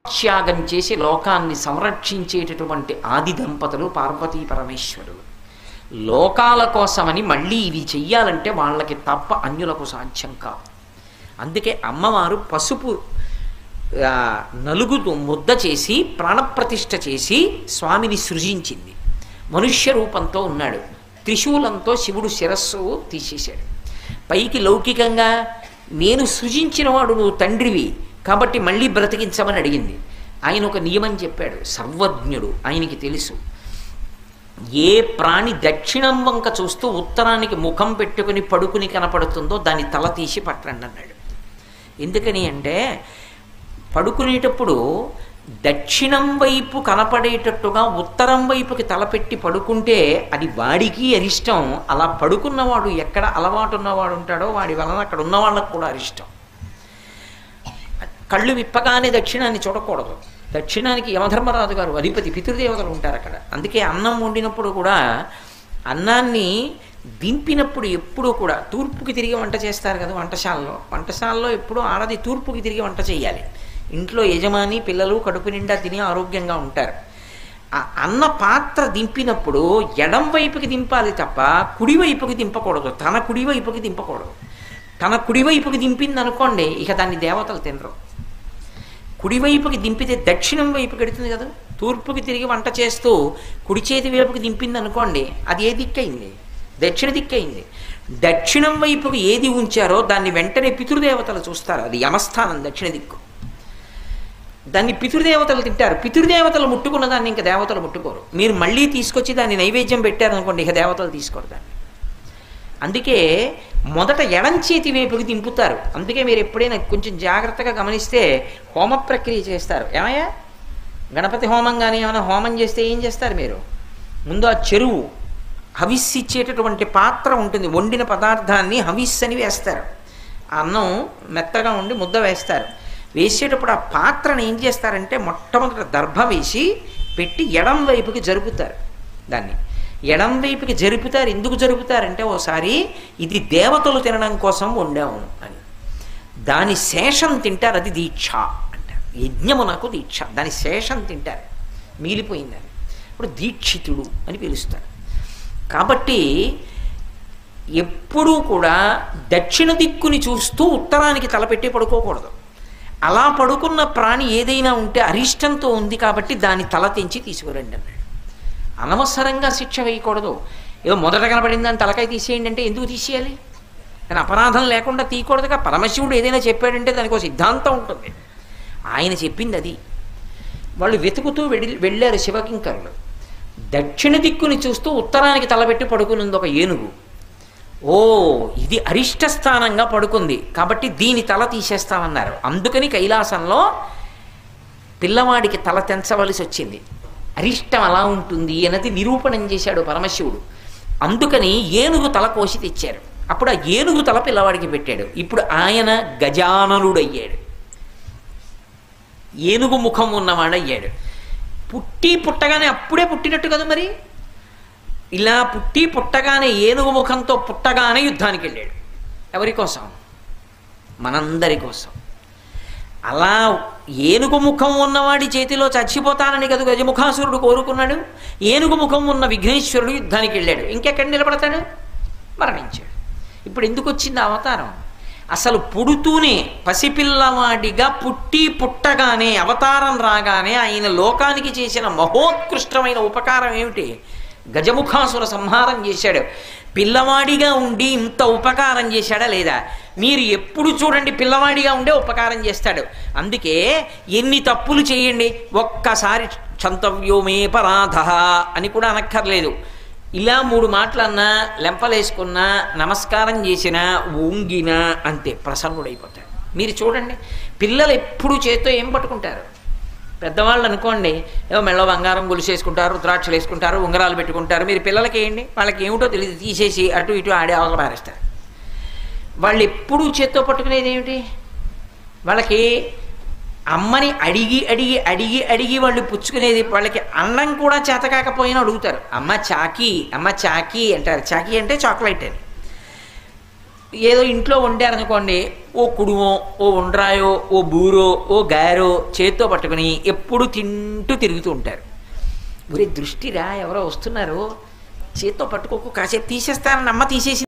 త్యాగం చేసి లోకాన్ని సంరక్షించేటటువంటి ఆది దంపతులు పార్వతీ పరమేశ్వరులు. లోకాల కోసమని మళ్ళీ ఇవి చెయ్యాలంటే వాళ్ళకి తప్ప అన్యులకు సాధ్యం కాదు. అందుకే అమ్మవారు పసుపు నలుగు ముద్ద చేసి ప్రాణప్రతిష్ఠ చేసి స్వామిని సృజించింది. మనుష్య రూపంతో ఉన్నాడు. త్రిశూలంతో శివుడు శిరస్సు తీసేశాడు. పైకి లౌకికంగా నేను సృజించినవాడు నువ్వు తండ్రివి కాబట్టి మళ్ళీ బ్రతికించమని అడిగింది. ఆయన ఒక నియమం చెప్పాడు. సర్వజ్ఞుడు, ఆయనకి తెలుసు ఏ ప్రాణి దక్షిణం వంక చూస్తూ ఉత్తరానికి ముఖం పెట్టుకుని పడుకుని కనపడుతుందో దాని తల తీసి పట్టండి అన్నాడు. ఎందుకని అంటే పడుకునేటప్పుడు దక్షిణం వైపు కనపడేటట్టుగా ఉత్తరం వైపుకి తలపెట్టి పడుకుంటే అది వాడికి అరిష్టం. అలా పడుకున్నవాడు ఎక్కడ అలవాటు ఉన్నవాడు ఉంటాడో వాడి వలన అక్కడ ఉన్న వాళ్ళకు కూడా అరిష్టం. కళ్ళు విప్పగానే దక్షిణాన్ని చూడకూడదు. దక్షిణానికి యమధర్మరాజు గారు అధిపతి, పితృదేవతలు ఉంటారు అక్కడ. అందుకే అన్నం వండినప్పుడు కూడా అన్నాన్ని దింపినప్పుడు ఎప్పుడూ కూడా తూర్పుకి తిరిగి వంట చేస్తారు కదా వంటశాలలో ఎప్పుడూ ఆడది తూర్పుకి తిరిగి వంట చేయాలి. ఇంట్లో యజమాని పిల్లలు కడుపు నిండా తిని ఆరోగ్యంగా ఉంటారు. ఆ అన్న పాత్ర దింపినప్పుడు ఎడం వైపుకి దింపాలి తప్ప కుడివైపుకి దింపకూడదు. తన కుడివైపుకి దింపకూడదు. తన కుడివైపుకి దింపింది అనుకోండి ఇక దాన్ని దేవతలు తినరు. కుడివైపుకి దింపితే దక్షిణం వైపుకి ఎడుతుంది కదా. తూర్పుకి తిరిగి వంట చేస్తూ కుడి చేతి వైపుకి దింపింది అనుకోండి అది ఏ దిక్కయింది? దక్షిణ దిక్కయింది. దక్షిణం వైపుకి ఏది ఉంచారో దాన్ని వెంటనే పితృదేవతలు చూస్తారు. అది యమస్థానం దక్షిణ దిక్కు. దాన్ని పితృదేవతలు తింటారు. పితృదేవతలు ముట్టుకున్న దాన్ని ఇంకా దేవతలు ముట్టుకోరు. మీరు మళ్ళీ తీసుకొచ్చి దాన్ని నైవేద్యం పెట్టారనుకోండి ఇక దేవతలు తీసుకోరు దాన్ని. అందుకే మొదట ఎడం చేతి వైపుకి దింపుతారు. అందుకే మీరు ఎప్పుడైనా కొంచెం జాగ్రత్తగా గమనిస్తే హోమ ప్రక్రియ చేస్తారు. ఏమయ్యా గణపతి హోమం కానీ ఏమైనా హోమం చేస్తే ఏం చేస్తారు మీరు? ముందు ఆ చెరువు హవిస్సు ఇచ్చేటటువంటి పాత్ర ఉంటుంది. వండిన పదార్థాన్ని హవిస్సు అని వేస్తారు. ఆ అన్నం మెత్తగా ఉండి ముద్ద వేస్తారు. వేసేటప్పుడు ఆ పాత్రను ఏం చేస్తారంటే మొట్టమొదట దర్భ వేసి పెట్టి ఎడం వైపుకి జరుపుతారు. దాన్ని ఎడం వైపుకి జరుపుతారు. ఎందుకు జరుపుతారంటే ఓసారి ఇది దేవతలు తినడం కోసం వండాము అని. దాని శేషం తింటారు. అది దీక్ష అంటారు. యజ్ఞమునకు దీక్ష. దాని శేషం తింటారు. మిగిలిపోయిందని ఇప్పుడు దీక్షితుడు అని పిలుస్తారు. కాబట్టి ఎప్పుడూ కూడా దక్షిణ దిక్కుని చూస్తూ ఉత్తరానికి తలపెట్టి పడుకోకూడదు. అలా పడుకున్న ప్రాణి ఏదైనా ఉంటే అరిష్టంతో ఉంది కాబట్టి దాని తల తెంచి తీసుకురండి అన్నాడు. అనవసరంగా శిక్ష వేయకూడదు. ఏదో మొదట కనపడిందని తలకాయ తీసేయండి అంటే ఎందుకు తీసేయాలి? కానీ అపరాధం లేకుండా తీయకూడదుగా. పరమశివుడు ఏదైనా చెప్పాడంటే దానికి ఒక సిద్ధాంతం ఉంటుంది. ఆయన చెప్పింది అది. వాళ్ళు వెతుకుతూ వెళ్ళారు శివకింకరులు. దక్షిణ దిక్కుని చూస్తూ ఉత్తరానికి తలపెట్టి పడుకునింది ఒక ఏనుగు. ఓ ఇది అరిష్ట స్థానంగా పడుకుంది కాబట్టి దీని తల తీసేస్తామన్నారు. అందుకని కైలాసంలో పిల్లవాడికి తల తెంచవలసి వచ్చింది. అరిష్టం అలా ఉంటుంది అన్నది నిరూపణం చేశాడు పరమశివుడు. అందుకని ఏనుగు తల కోసి తెచ్చారు. అప్పుడు ఆ ఏనుగు తల పిల్లవాడికి పెట్టాడు. ఇప్పుడు ఆయన గజాననుడయ్యాడు. ఏనుగు ముఖం ఉన్నవాడయ్యాడు. పుట్టగానే అప్పుడే పుట్టినట్టు కదా మరి. ఇలా పుట్టగానే ఏనుగు ముఖంతో పుట్టగానే యుద్ధానికి వెళ్ళాడు. ఎవరి కోసం? మనందరి కోసం. అలా ఏనుగు ముఖం ఉన్నవాడి చేతిలో చచ్చిపోతానని కదా గజముఖాసురుడు కోరుకున్నాడు. ఏనుగు ముఖం ఉన్న విఘ్నేశ్వరుడు యుద్ధానికి వెళ్ళాడు. ఇంకెక్కడ నిలబడతాడు? మరణించాడు. ఇప్పుడు ఎందుకు వచ్చింది అవతారం? అసలు పుడుతూనే పసిపిల్లవాడిగా పుట్టగానే అవతారం రాగానే ఆయన లోకానికి చేసిన మహోత్కృష్టమైన ఉపకారం ఏమిటి? గజముఖాసుర సంహారం చేశాడు. పిల్లవాడిగా ఉండి ఇంత ఉపకారం చేశాడా లేదా? మీరు ఎప్పుడు చూడండి పిల్లవాడిగా ఉండే ఉపకారం చేస్తాడు. అందుకే ఎన్ని తప్పులు చేయండి ఒక్కసారి క్షంతవ్యోమే పరాధ అని కూడా అనక్కర్లేదు. ఇలా 3 మాటలన్నా లెంపలేసుకున్నా నమస్కారం చేసినా వంగినా అంతే ప్రసన్నుడైపోతాడు. మీరు చూడండి పిల్లలు ఎప్పుడు చేత్తో ఏం పట్టుకుంటారు? పెద్దవాళ్ళు అనుకోండి ఏమో మెళ్ళ బంగారం గొలుసు వేసుకుంటారు, రుద్రాక్షలు వేసుకుంటారు, ఉంగరాలు పెట్టుకుంటారు. మీరు పిల్లలకి వేయండి, వాళ్ళకి ఏమిటో తెలియదు తీసేసి అటు ఇటు ఆడే అవతల పారేస్తారు. వాళ్ళు ఎప్పుడూ చేత్తో పట్టుకునేది ఏమిటి? వాళ్ళకి అమ్మని అడిగి అడిగి అడిగి అడిగి వాళ్ళు పుచ్చుకునేది. వాళ్ళకి అన్నం కూడా చేత కాకపోయినా అడుగుతారు. అమ్మ చాకీ, అమ్మ చాకీ అంటారు. చాకీ అంటే చాక్లెట్ అని. ఏదో ఇంట్లో వండారనుకోండి ఓ కుడుమో, ఓ ఉండ్రాయో, ఓ బూరో, ఓ గారో చేత్తో పట్టుకుని ఎప్పుడు తింటూ తిరుగుతూ ఉంటారు. ఒరే దృష్టిరా, ఎవరో వస్తున్నారు, చేత్తో పట్టుకోకు, కాసేపు తీసేస్తానని అమ్మ తీసేసి